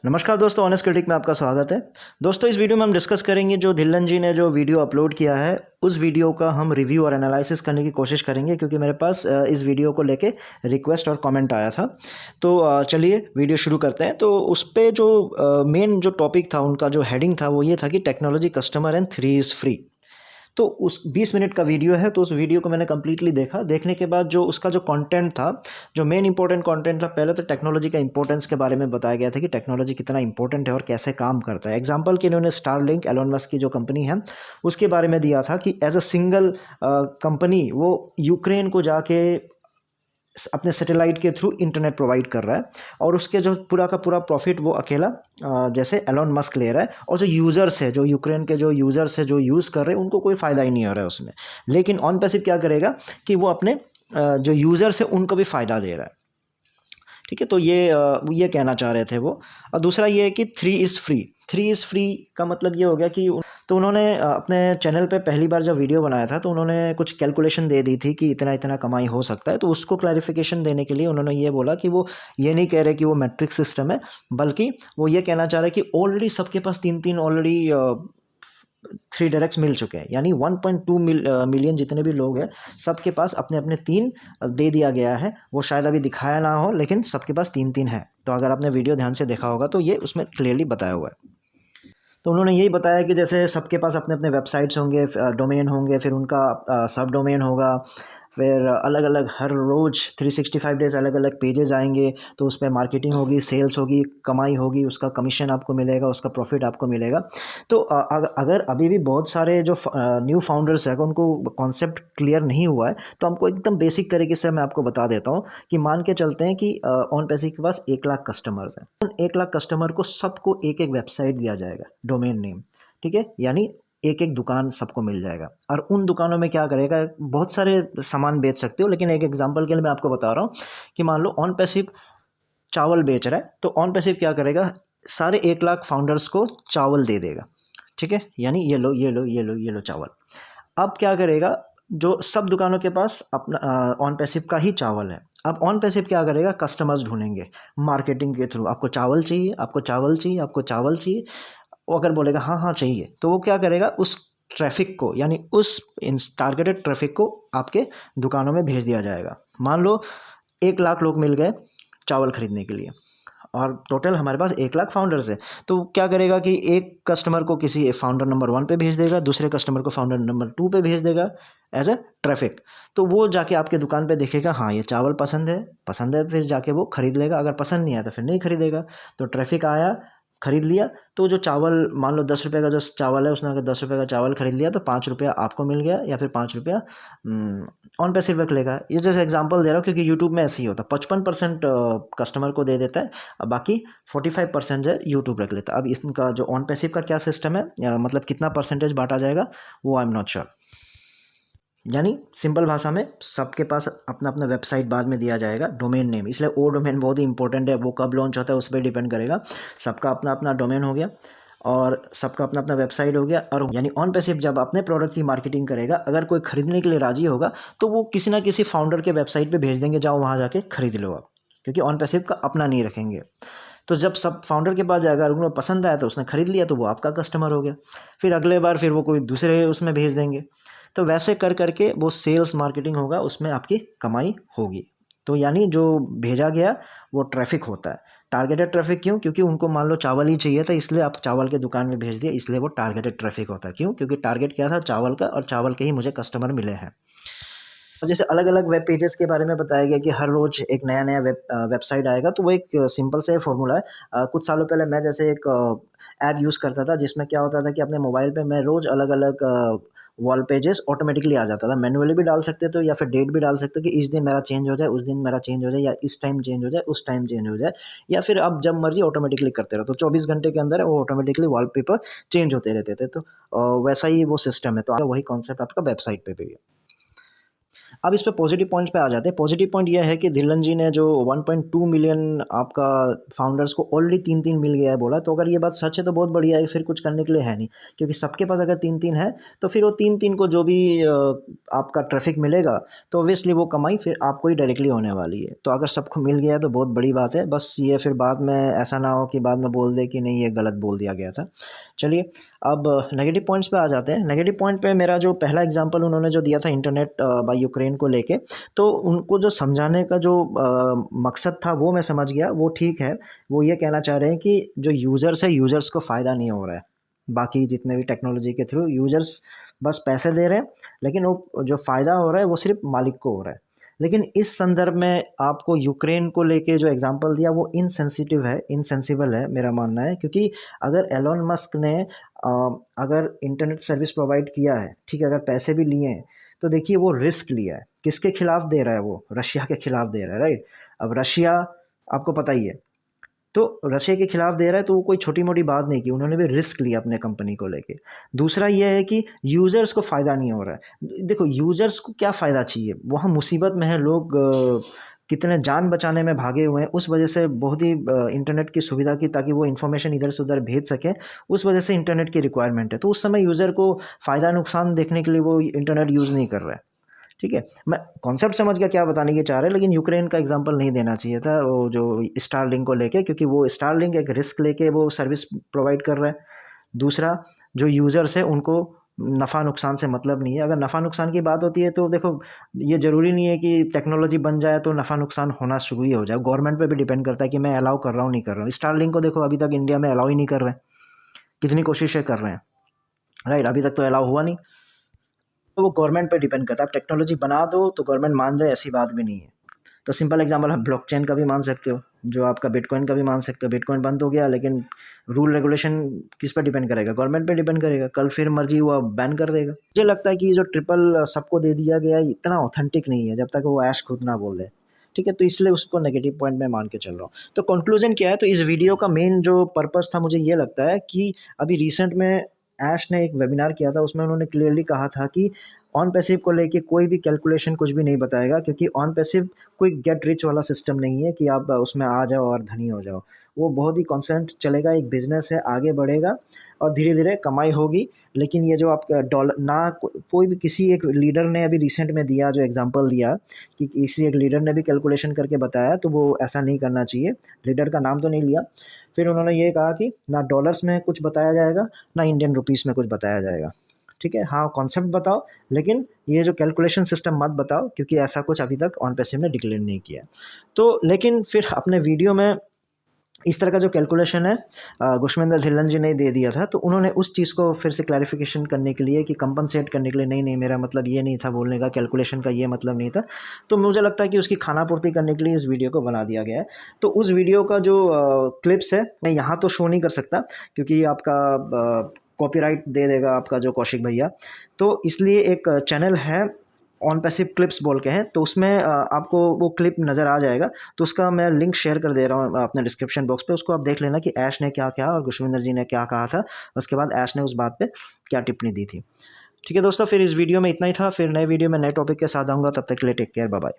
नमस्कार दोस्तों, honest critic में आपका स्वागत है। दोस्तों, इस वीडियो में हम डिस्कस करेंगे जो धिल्लन जी ने जो वीडियो अपलोड किया है, उस वीडियो का हम रिव्यू और एनालिसिस करने की कोशिश करेंगे क्योंकि मेरे पास इस वीडियो को लेके रिक्वेस्ट और कमेंट आया था। तो चलिए वीडियो शुरू करते हैं। तो उस पे जो मेन जो टॉपिक था, उनका जो हेडिंग था वो ये था कि technology customer and 3 is free. तो उस 20 मिनट का वीडियो है, तो उस वीडियो को मैंने कंप्लीटली देखा। देखने के बाद जो उसका जो कंटेंट था, जो मेन इंपॉर्टेंट कंटेंट था, पहले तो टेक्नोलॉजी का इंपॉर्टेंस के बारे में बताया गया था कि टेक्नोलॉजी कितना इंपॉर्टेंट है और कैसे काम करता है। एग्जांपल के इन्होंने स्टारलिंक, एलोन मस्क की जो कंपनी है, उसके बारे में दिया था कि एज अ सिंगल कंपनी वो यूक्रेन को जाके अपने सैटेलाइट के थ्रू इंटरनेट प्रोवाइड कर रहा है और उसके जो पूरा का पूरा प्रॉफिट वो अकेला जैसे एलोन मस्क ले रहा है, और जो यूज़र्स है, जो यूक्रेन के जो यूज़र्स है, जो यूज़ कर रहे हैं, उनको कोई फ़ायदा ही नहीं हो रहा है उसमें। लेकिन ऑन पैसिव क्या करेगा कि वो अपने जो यूज़र्स है उनको भी फ़ायदा दे रहा है। ठीक है, तो ये कहना चाह रहे थे वो। और दूसरा ये है कि 3 इज़ फ्री का मतलब ये हो गया कि तो उन्होंने अपने चैनल पे पहली बार जब वीडियो बनाया था तो उन्होंने कुछ कैलकुलेशन दे दी थी कि इतना इतना कमाई हो सकता है। तो उसको क्लैरिफिकेशन देने के लिए उन्होंने ये बोला कि वो ये नहीं कह रहे कि वो मैट्रिक सिस्टम है, बल्कि वो ये कहना चाह रहे कि ऑलरेडी सबके पास तीन तीन ऑलरेडी 3 डायरेक्ट्स मिल चुके हैं। यानी 1.2 मिलियन जितने भी लोग हैं, सबके पास अपने अपने तीन दे दिया गया है। वो शायद अभी दिखाया ना हो, लेकिन सबके पास तीन तीन है। तो अगर आपने वीडियो ध्यान से देखा होगा तो ये उसमें क्लियरली बताया हुआ है। तो उन्होंने यही बताया कि जैसे सबके पास अपने अपने वेबसाइट्स होंगे, डोमेन होंगे, फिर उनका सब डोमेन होगा, फिर अलग अलग हर रोज़ 365 डेज़ अलग अलग पेजेस आएंगे। तो उस पर मार्केटिंग होगी, सेल्स होगी, कमाई होगी, उसका कमीशन आपको मिलेगा, उसका प्रॉफिट आपको मिलेगा। तो अगर अभी भी बहुत सारे जो न्यू फाउंडर्स हैं, अगर उनको कॉन्सेप्ट क्लियर नहीं हुआ है, तो हमको एकदम बेसिक तरीके से मैं आपको बता देता हूँ कि मान के चलते हैं कि ऑन पैसे के पास 1 लाख कस्टमर्स हैं। उन 1 लाख कस्टमर को सबको एक एक वेबसाइट दिया जाएगा, डोमेन नेम। ठीक है, यानी एक एक दुकान सबको मिल जाएगा। और उन दुकानों में क्या करेगा, बहुत सारे सामान बेच सकते हो, लेकिन एक एग्जांपल के लिए मैं आपको बता रहा हूँ कि मान लो ऑन पैसिव चावल बेच रहा है, तो ऑन पैसिव क्या करेगा, सारे 1 लाख फाउंडर्स को चावल दे देगा। ठीक है, यानी ये लो ये लो ये लो ये लो चावल। अब क्या करेगा, जो सब दुकानों के पास अपना ऑन पैसिव का ही चावल है। अब ऑन पैसिव क्या करेगा, कस्टमर्स ढूंढेंगे मार्केटिंग के थ्रू। आपको चावल चाहिए, आपको चावल चाहिए, आपको चावल चाहिए। वो अगर बोलेगा हाँ हाँ चाहिए, तो वो क्या करेगा, उस ट्रैफिक को, यानी उस टारगेटेड ट्रैफिक को आपके दुकानों में भेज दिया जाएगा। मान लो 1 लाख लोग मिल गए चावल खरीदने के लिए, और टोटल हमारे पास 1 लाख फाउंडर्स है। तो क्या करेगा कि एक कस्टमर को किसी फाउंडर नंबर 1 पे भेज देगा, दूसरे कस्टमर को फाउंडर नंबर 2 पे भेज देगा एज अ ट्रैफिक। तो वो जाके आपके दुकान पे देखेगा, हाँ ये चावल पसंद है, फिर जाके वो खरीद लेगा। अगर पसंद नहीं आया तो फिर नहीं खरीदेगा। तो ट्रैफिक आया, खरीद लिया। तो जो चावल, मान लो 10 रुपये का जो चावल है, उसने अगर 10 रुपये का चावल खरीद लिया तो 5 रुपया आपको मिल गया, या फिर 5 रुपया ऑन पैसिव रख लेगा। ये जैसे एग्जांपल दे रहा हूँ क्योंकि यूट्यूब में ऐसे ही होता है, 55% कस्टमर को दे देता है, बाकी 45% जो है यूट्यूब रख लेता है। अब इसका जो ऑन पैसिव का क्या सिस्टम है, मतलब कितना परसेंटेज बांटा जाएगा, वो आई एम नॉट श्योर। यानी सिंपल भाषा में सबके पास अपना अपना वेबसाइट बाद में दिया जाएगा, डोमेन नेम। इसलिए वो डोमेन बहुत ही इंपॉर्टेंट है, वो कब लॉन्च होता है उस पर डिपेंड करेगा। सबका अपना अपना डोमेन हो गया और सबका अपना अपना वेबसाइट हो गया। और यानी ऑन पैसिव जब अपने प्रोडक्ट की मार्केटिंग करेगा, अगर कोई खरीदने के लिए राजी होगा तो वो किसी ना किसी फाउंडर के वेबसाइट पे भेज देंगे, जाओ वहाँ जाके खरीद लो आप, क्योंकि ऑन पैसिव का अपना नहीं रखेंगे। तो जब सब फाउंडर के पास जाएगा, अगर उनको पसंद आया तो उसने खरीद लिया, तो वो आपका कस्टमर हो गया। फिर अगले बार फिर वो कोई दूसरे उसमें भेज देंगे। तो वैसे कर करके वो सेल्स मार्केटिंग होगा, उसमें आपकी कमाई होगी। तो यानी जो भेजा गया वो ट्रैफिक होता है। टारगेटेड ट्रैफिक क्यों, क्योंकि उनको मान लो चावल ही चाहिए था, इसलिए आप चावल के दुकान में भेज दिया, इसलिए वो टारगेटेड ट्रैफिक होता है। क्यों, क्योंकि टारगेट क्या था, चावल का, और चावल के ही मुझे कस्टमर मिले हैं। जैसे अलग अलग वेब पेजेस के बारे में बताया गया कि हर रोज एक नया नया वेबसाइट आएगा। तो वो एक सिंपल से फॉर्मूला है। कुछ सालों पहले मैं जैसे एक ऐप यूज़ करता था, जिसमें क्या होता था कि अपने मोबाइल पे मैं रोज़ अलग अलग वॉल पेजेस ऑटोमेटिकली आ जाता था। मैनुअली भी डाल सकते थे, या फिर डेट भी डाल सकते हो कि इस दिन मेरा चेंज हो जाए, उस दिन मेरा चेंज हो जाए, या इस टाइम चेंज हो जाए, उस टाइम चेंज हो जाए, या फिर आप जब मर्जी ऑटोमेटिकली करते रहो। तो 24 घंटे के अंदर वो ऑटोमेटिकली वॉलपेपर चेंज होते रहते थे। तो वैसा ही वो सिस्टम है। तो वही कॉन्सेप्ट आपका वेबसाइट पे भी है। अब इस पे पॉजिटिव पॉइंट पे आ जाते हैं। पॉजिटिव पॉइंट ये है कि धिल्लन जी ने जो 1.2 मिलियन आपका फाउंडर्स को ऑलरेडी 3-3 मिल गया है बोला, तो अगर ये बात सच है तो बहुत बढ़िया है, फिर कुछ करने के लिए है नहीं, क्योंकि सबके पास अगर 3-3 है तो फिर वो 3-3 को जो भी आपका ट्रैफिक मिलेगा तो ऑब्वियसली वो कमाई फिर आपको ही डायरेक्टली होने वाली है। तो अगर सबको मिल गया है तो बहुत बड़ी बात है, बस ये फिर बाद में ऐसा ना हो कि बाद में बोल दे कि नहीं ये गलत बोल दिया गया था। चलिए अब नेगेटिव पॉइंट्स पे आ जाते हैं। नेगेटिव पॉइंट पे मेरा जो पहला एग्जांपल उन्होंने जो दिया था इंटरनेट बाय यूक्रेन को लेके, तो उनको जो समझाने का जो मकसद था वो मैं समझ गया, वो ठीक है। वो ये कहना चाह रहे हैं कि जो यूज़र्स है, यूज़र्स को फ़ायदा नहीं हो रहा है, बाकी जितने भी टेक्नोलॉजी के थ्रू यूज़र्स बस पैसे दे रहे हैं, लेकिन वो जो फ़ायदा हो रहा है वो सिर्फ मालिक को हो रहा है। लेकिन इस संदर्भ में आपको यूक्रेन को लेके जो एग्जांपल दिया वो इनसेंसिटिव है, इनसेंसिबल है मेरा मानना है, क्योंकि अगर एलोन मस्क ने अगर इंटरनेट सर्विस प्रोवाइड किया है, ठीक है, अगर पैसे भी लिए हैं, तो देखिए वो रिस्क लिया है। किसके खिलाफ दे रहा है? वो रशिया के खिलाफ दे रहा है, राइट? अब रशिया आपको पता ही है, तो रशिया के खिलाफ दे रहा है, तो वो कोई छोटी-मोटी बात नहीं की, उन्होंने भी रिस्क लिया अपने कंपनी को लेके। दूसरा ये है कि यूज़र्स को फ़ायदा नहीं हो रहा है। देखो यूज़र्स को क्या फ़ायदा चाहिए? वहाँ मुसीबत में है लोग, कितने जान बचाने में भागे हुए हैं, उस वजह से बहुत ही इंटरनेट की सुविधा की, ताकि वो इन्फॉर्मेशन इधर से उधर भेज सकें, उस वजह से इंटरनेट की रिक्वायरमेंट है। तो उस समय यूज़र को फ़ायदा नुकसान देखने के लिए वो इंटरनेट यूज़ नहीं कर रहा है। ठीक है, मैं कॉन्सेप्ट समझ गया क्या बताने के चाह रहे हैं, लेकिन यूक्रेन का एग्जांपल नहीं देना चाहिए था वो जो स्टारलिंक को लेके, क्योंकि वो स्टारलिंक एक रिस्क लेके वो सर्विस प्रोवाइड कर रहा है। दूसरा, जो यूज़र्स है उनको नफ़ा नुकसान से मतलब नहीं है। अगर नफ़ा नुकसान की बात होती है तो देखो, ये ज़रूरी नहीं है कि टेक्नोलॉजी बन जाए तो नफ़ा नुकसान होना शुरू ही हो जाए। गवर्नमेंट पे भी डिपेंड करता है कि मैं अलाउ कर रहा हूँ नहीं कर रहा हूँ। स्टारलिंक को देखो, अभी तक इंडिया में अलाउ ही नहीं कर रहे हैं, कितनी कोशिशें कर रहे हैं, राइट? अभी तक तो अलाउ हुआ नहीं। तो वो गवर्नमेंट पे डिपेंड करता है। आप टेक्नोलॉजी बना दो तो गवर्नमेंट मान जाए, ऐसी बात भी नहीं है। तो सिंपल एग्जांपल आप ब्लॉकचेन का भी मान सकते हो, जो आपका बिटकॉइन का भी मान सकते हो। बिटकॉइन बंद हो गया, लेकिन रूल रेगुलेशन किस पर डिपेंड करेगा? गवर्नमेंट पे डिपेंड करेगा। कल फिर मर्जी हुआ बैन कर देगा। मुझे लगता है कि ये जो ट्रिपल सबको दे दिया गया है, इतना ऑथेंटिक नहीं है जब तक वो ऐश खुद ना बोल दे। ठीक है, तो इसलिए उसको नेगेटिव पॉइंट में मान के चल रहा हूँ। तो कंक्लूजन क्या है? तो इस वीडियो का मेन जो पर्पस था, मुझे ये लगता है कि अभी रिसेंट में ऐश ने एक वेबिनार किया था, उसमें उन्होंने क्लियरली कहा था कि ऑन पैसिव को लेके कोई भी कैलकुलेशन कुछ भी नहीं बताएगा, क्योंकि ऑन पैसिव कोई गेट रिच वाला सिस्टम नहीं है कि आप उसमें आ जाओ और धनी हो जाओ। वो बहुत ही कॉन्सेंट चलेगा, एक बिजनेस है, आगे बढ़ेगा और धीरे धीरे कमाई होगी। लेकिन ये जो आप डॉलर ना, कोई भी किसी एक लीडर ने अभी रिसेंट में दिया जो एग्जांपल दिया कि किसी एक लीडर ने भी कैलकुलेशन करके बताया, तो वो ऐसा नहीं करना चाहिए। लीडर का नाम तो नहीं लिया। फिर उन्होंने ये कहा कि ना डॉलर्स में कुछ बताया जाएगा, ना इंडियन रुपीस में कुछ बताया जाएगा। ठीक है, हाँ कॉन्सेप्ट बताओ, लेकिन ये जो कैलकुलेशन सिस्टम मत बताओ, क्योंकि ऐसा कुछ अभी तक ऑन पैसिव ने डिक्लेयर नहीं किया। तो लेकिन फिर अपने वीडियो में इस तरह का जो कैलकुलेशन है गुशविंदर धिल्लन जी ने दे दिया था, तो उन्होंने उस चीज़ को फिर से क्लैरिफिकेशन करने के लिए, कि कंपनसेट करने के लिए, नहीं नहीं मेरा मतलब ये नहीं था बोलने का, कैलकुलेशन का ये मतलब नहीं था। तो मुझे लगता है कि उसकी खानापूर्ति करने के लिए इस वीडियो को बना दिया गया है। तो उस वीडियो का जो क्लिप्स है, मैं यहाँ तो शो नहीं कर सकता, क्योंकि आपका कॉपीराइट दे देगा आपका जो कौशिक भैया। तो इसलिए एक चैनल है ऑन पैसिव क्लिप्स बोल के हैं, तो उसमें आपको वो क्लिप नज़र आ जाएगा। तो उसका मैं लिंक शेयर कर दे रहा हूँ अपने डिस्क्रिप्शन बॉक्स पे, उसको आप देख लेना कि ऐश ने क्या कहा और गुशविंदर जी ने क्या कहा था। उसके बाद ऐश ने उस बात पे क्या टिप्पणी दी थी। ठीक है दोस्तों, फिर इस वीडियो में इतना ही था। फिर नए वीडियो में नए टॉपिक के साथ आऊँगा, तब तक के लिए टेक केयर, बाय बाय।